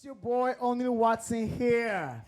It's your boy, O'Neil Watson here,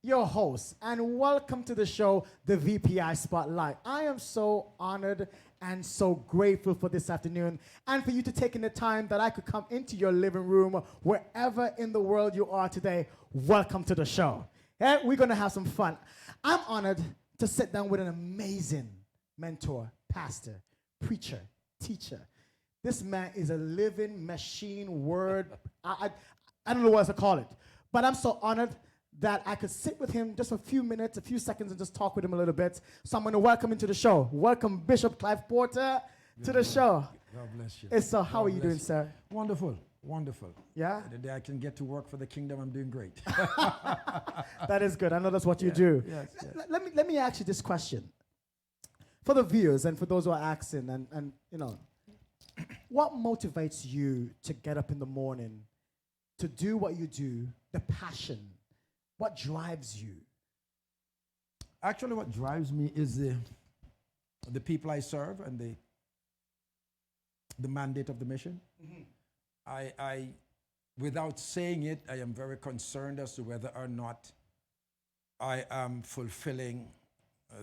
your host, and welcome to the show, the VPI Spotlight. I am so honored and so grateful for this afternoon and for you to take in the time that I could come into your living room, wherever in the world you are today. Welcome to the show. Yeah, we're going to have some fun. I'm honored to sit down with an amazing mentor, pastor, preacher, teacher. This man is a living machine word. I don't know what else to call it, but I'm so honored that I could sit with him just a few minutes, a few seconds, and just talk with him a little bit. So I'm going to welcome him to the show. Welcome, Bishop Clive Porter, to the show. God bless you. So how are you doing, sir? Wonderful, wonderful. Yeah? The day I can get to work for the kingdom, I'm doing great. That is good. I know that's what you do. Yes, yes. Let me ask you this question. For the viewers and for those who are asking, and you know, what motivates you to get up in the morning, to do what you do, the passion? What drives you? Actually, what drives me is the people I serve and the mandate of the mission. Mm-hmm. I, without saying it, I am very concerned as to whether or not I am fulfilling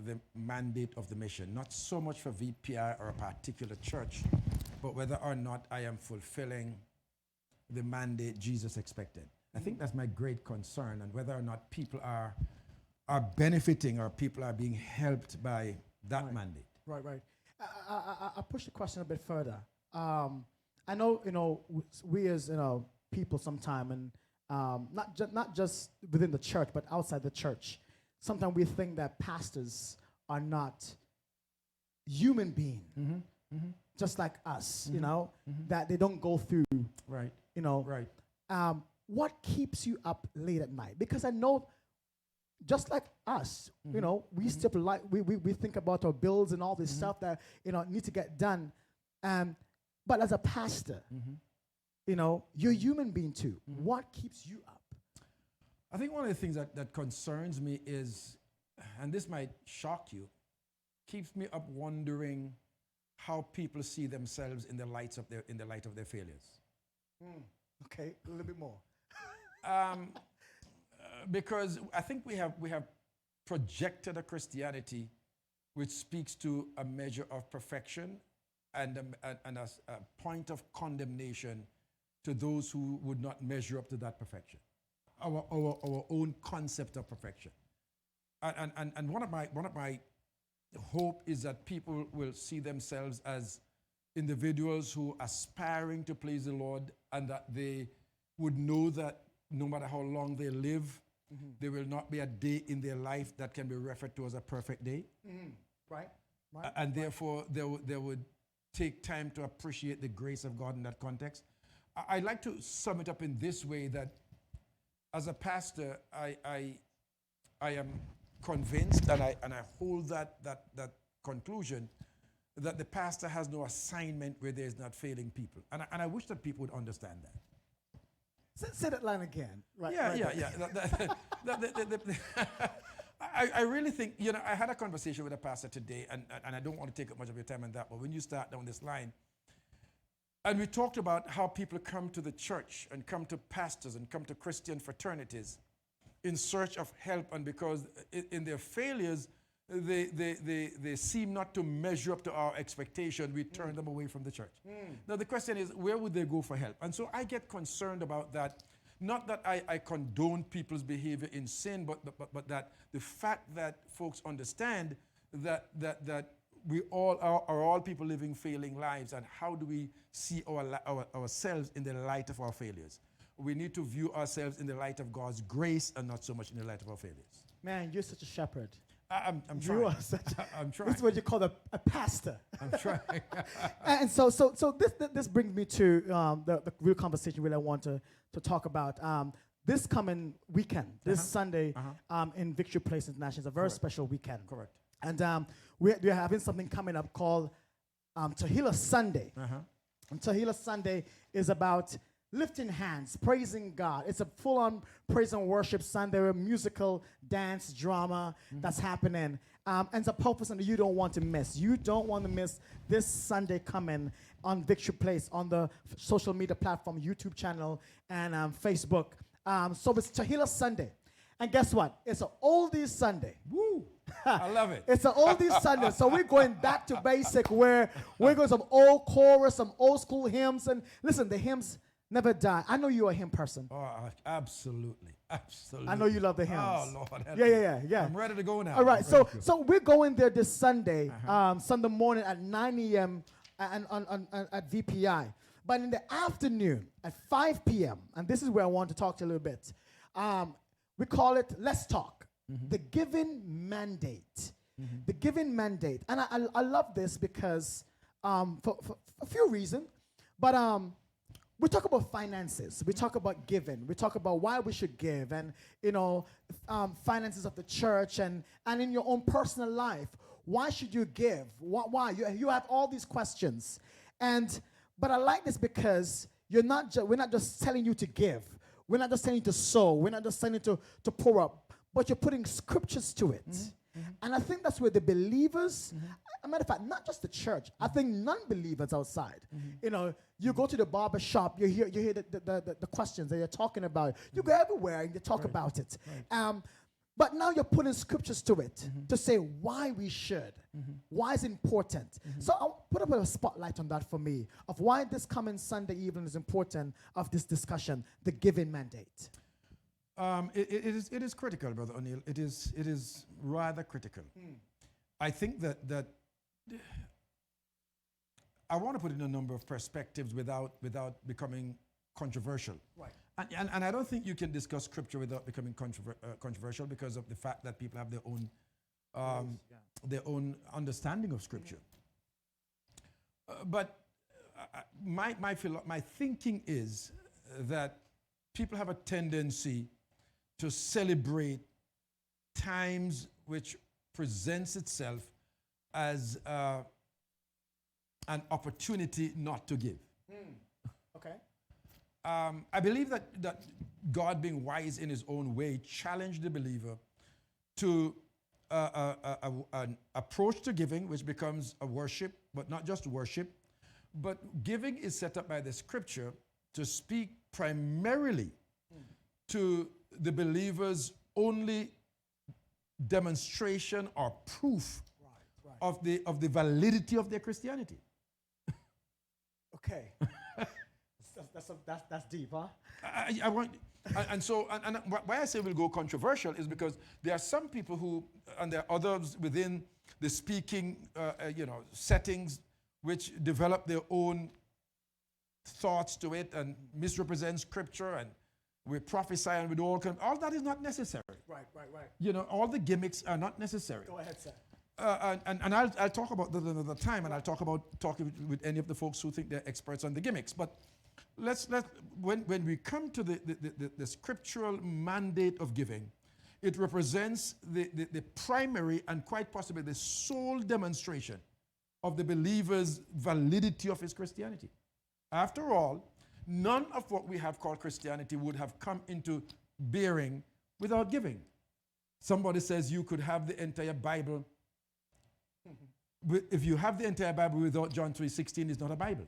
the mandate of the mission. Not so much for VPI or a particular church, but whether or not I am fulfilling the mandate Jesus expected. I think that's my great concern, and whether or not people are benefiting or people are being helped by that mandate. Right. I push the question a bit further. I know, we as people sometime, and not just within the church, but outside the church, sometimes we think that pastors are not human beings, just like us. That they don't go through. Right. Right. What keeps you up late at night? Because I know, just like us, we still we think about our bills and all this stuff that need to get done. But as a pastor, you're a human being too. What keeps you up? I think one of the things that concerns me is, and this might shock you, keeps me up wondering how people see themselves in the light of their failures. Okay, a little bit more. Because I think we have projected a Christianity which speaks to a measure of perfection and a point of condemnation to those who would not measure up to that perfection. Our own concept of perfection. And one of my hope is that people will see themselves as individuals who are aspiring to please the Lord, and that they would know that no matter how long they live, there will not be a day in their life that can be referred to as a perfect day. Right. And therefore, they would take time to appreciate the grace of God in that context. I like to sum it up in this way, that as a pastor, I am convinced, and I hold that conclusion, that the pastor has no assignment where there is not failing people. And I wish that people would understand that. Say that line again. Right. Yeah. I really think, I had a conversation with a pastor today, and I don't want to take up much of your time on that, but when you start down this line, and we talked about how people come to the church and come to pastors and come to Christian fraternities in search of help, and because in their failures, they seem not to measure up to our expectation, we turn them away from the church. Now the question is, where would they go for help? And so I get concerned about that. Not that I condone people's behavior in sin, but that the fact that folks understand that we all are all people living failing lives, and how do we see ourselves in the light of our failures? We need to view ourselves in the light of God's grace and not so much in the light of our failures. Man, you're such a shepherd. I'm trying. You are such I'm trying. This is what you call a pastor. I'm trying. And so this brings me to the real conversation really I want to talk about. This coming weekend, this Sunday, in Victoryplace International, is a very special weekend. Correct. And we're having something coming up called Tehillah Sunday. And Tehillah Sunday is about lifting hands, praising God. It's a full-on praise and worship Sunday, a musical, dance, drama that's happening. And it's a powerful Sunday you don't want to miss. You don't want to miss this Sunday coming on Victory Place, on the social media platform, YouTube channel, and Facebook. So it's Tehillah Sunday. And guess what? It's an oldies Sunday. Woo! I love it. It's an oldies Sunday. So we're going back to basic where we're going some old chorus, some old school hymns. And listen, the hymns never die. I know you're a hymn person. Oh, absolutely. Absolutely. I know you love the hymns. Oh, Lord. Yeah. I'm ready to go now. All right. So we're going there this Sunday, Sunday morning at 9 a.m. At VPI. But in the afternoon at 5 p.m., and this is where I want to talk to you a little bit, we call it Let's Talk, the Giving Mandate. The Giving Mandate. And I love this because for a few reasons, but we talk about finances. We talk about giving. We talk about why we should give and, finances of the church and in your own personal life. Why should you give? Why? You have all these questions. But I like this because we're not just telling you to give. We're not just telling you to sow. We're not just telling you to pour up. But you're putting scriptures to it. And I think that's where the believers, a matter of fact, not just the church, I think non-believers outside, you go to the barber shop, you hear the questions that you're talking about. You go everywhere and you talk about it. But now you're putting scriptures to it to say why we should, why it's important. So I'll put up a spotlight on that for me of why this coming Sunday evening is important of this discussion, the giving mandate. It is critical, Brother O'Neill. It is rather critical. I think that I want to put it in a number of perspectives without becoming controversial. Right. And I don't think you can discuss scripture without becoming controversial because of the fact that people have their own understanding of scripture. But my thinking is that people have a tendency to celebrate times which presents itself as an opportunity not to give. Okay. I believe that God, being wise in his own way, challenged the believer to an approach to giving, which becomes a worship, but not just worship. But giving is set up by the scripture to speak primarily to the believer's only demonstration or proof of the validity of their Christianity. Okay. That's deep, huh? I want, and why I say we'll go controversial is because there are some people who, and there are others within the speaking, settings, which develop their own thoughts to it and misrepresent scripture, and we prophesy and we do all that is not necessary. Right. All the gimmicks are not necessary. Go ahead, sir. And I'll talk about that another time, and I'll talk about talking with any of the folks who think they're experts on the gimmicks. But when we come to the scriptural mandate of giving, it represents the primary and quite possibly the sole demonstration of the believer's validity of his Christianity. After all, none of what we have called Christianity would have come into bearing without giving. Somebody says you could have the entire Bible. If you have the entire Bible without John 3:16, it's not a Bible.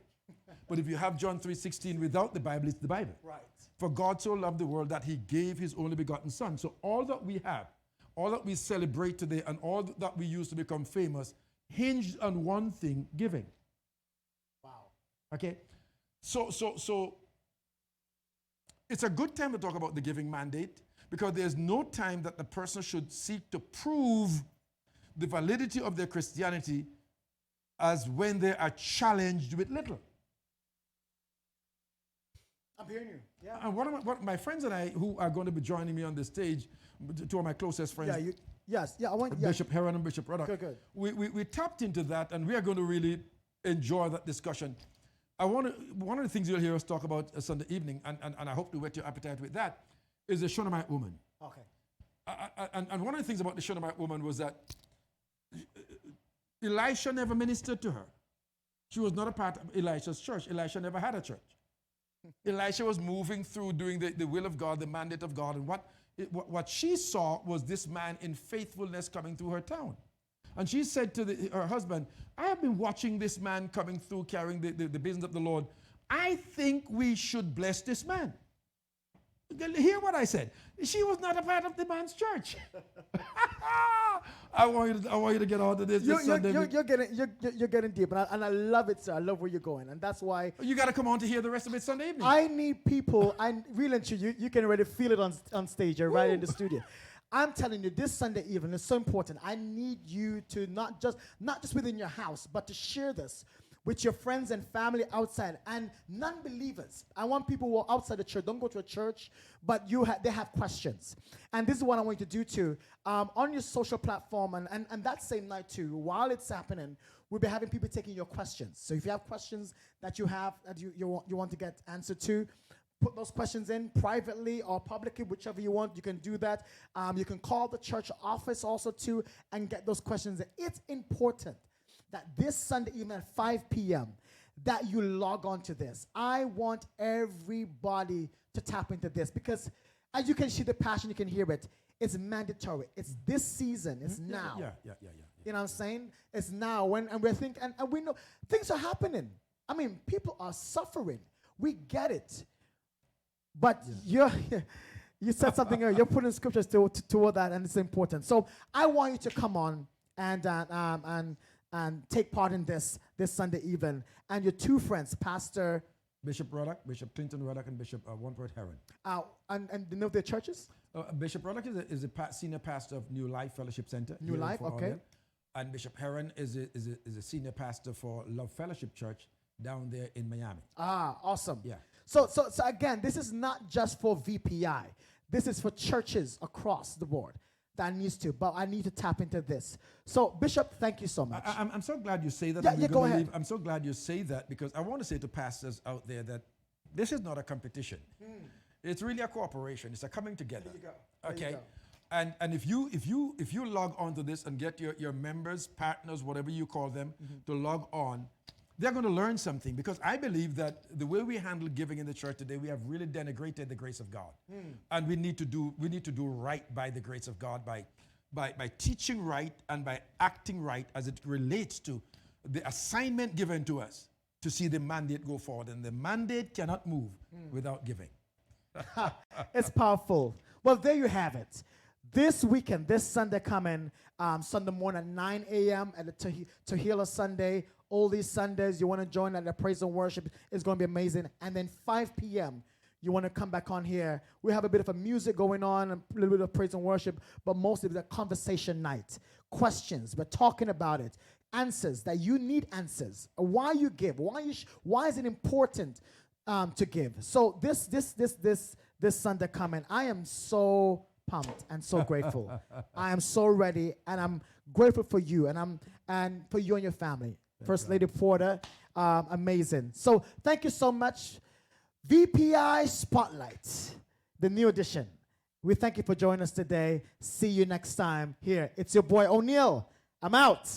But if you have John 3:16 without the Bible, it's the Bible. Right. For God so loved the world that he gave his only begotten Son. So all that we have, all that we celebrate today, and all that we use to become famous, hinged on one thing: giving. Wow. Okay? So it's a good time to talk about the giving mandate, because there's no time that the person should seek to prove the validity of their Christianity as when they are challenged with little. I'm hearing you. Yeah. And one of my friends and I, who are going to be joining me on the stage, two of my closest friends, Bishop Heron and Bishop Ruddock, good. We tapped into that, and we are going to really enjoy that discussion. One of the things you'll hear us talk about Sunday evening, and I hope to whet your appetite with that, is the Shunammite woman. Okay. And one of the things about the Shunammite woman was that Elisha never ministered to her. She was not a part of Elisha's church. Elisha never had a church. Elisha was moving through doing the will of God, the mandate of God, and what she saw was this man in faithfulness coming through her town. And she said to her husband, I have been watching this man coming through carrying the business of the Lord. I think we should bless this man. Hear what I said. She was not a part of the man's church. I want you to get on to this Sunday. You're getting deep, and I love it, sir. I love where you're going, and that's why you got to come on to hear the rest of it Sunday evening. I need people. I really, you can already feel it on stage. You're right in the studio. I'm telling you, this Sunday evening is so important. I need you to not just within your house, but to share this with your friends and family outside and non-believers. I want people who are outside the church, don't go to a church, but they have questions. And this is what I want you to do too. On your social platform and that same night too, while it's happening, we'll be having people taking your questions. So if you have questions that you have that you want to get answered to, put those questions in privately or publicly, whichever you want. You can do that. You can call the church office also too and get those questions in. It's important that this Sunday evening at 5 p.m. that you log on to this. I want everybody to tap into this because as you can see the passion, you can hear it. It's mandatory. It's this season. It's now. Yeah. You know what I'm saying? It's now and we're thinking, and we know things are happening. I mean, people are suffering. We get it. But you said something earlier. You're putting scriptures toward that, and it's important. So I want you to come on and take part in this Sunday evening. And your two friends, Pastor Bishop Ruddock, Bishop Clinton Ruddock, and Bishop Wontworth Heron. And the name of their churches? Bishop Ruddock is a senior pastor of New Life Fellowship Center. New Life, okay. Orleans. And Bishop Heron is a senior pastor for Love Fellowship Church down there in Miami. Awesome. Yeah. So again, this is not just for VPI. This is for churches across the board that needs to, but I need to tap into this. So, Bishop, thank you so much. I'm so glad you say that. Yeah, go ahead. I'm so glad you say that because I want to say to pastors out there that this is not a competition. It's really a cooperation. It's a coming together. There you go. Okay. You go. And if you log on to this and get your members, partners, whatever you call them, to log on, they're going to learn something because I believe that the way we handle giving in the church today, we have really denigrated the grace of God, and we need to do right by the grace of God by teaching right and by acting right as it relates to the assignment given to us to see the mandate go forward, and the mandate cannot move without giving. It's powerful. Well, there you have it. This weekend, this Sunday coming, Sunday morning at 9 a.m. at the Tehillah Sunday. All these Sundays, you want to join at the praise and worship. It's going to be amazing. And then 5 p.m., you want to come back on here. We have a bit of a music going on, a little bit of praise and worship, but mostly the conversation night. Questions, we're talking about it. Answers, that you need answers. Why you give. Why is it important to give? So this Sunday coming, I am so pumped and so grateful. I am so ready, and I'm grateful for you, and for you and your family. First Lady Porter, amazing. So thank you so much. VPI Spotlight, the new edition. We thank you for joining us today. See you next time here. It's your boy O'Neill. I'm out.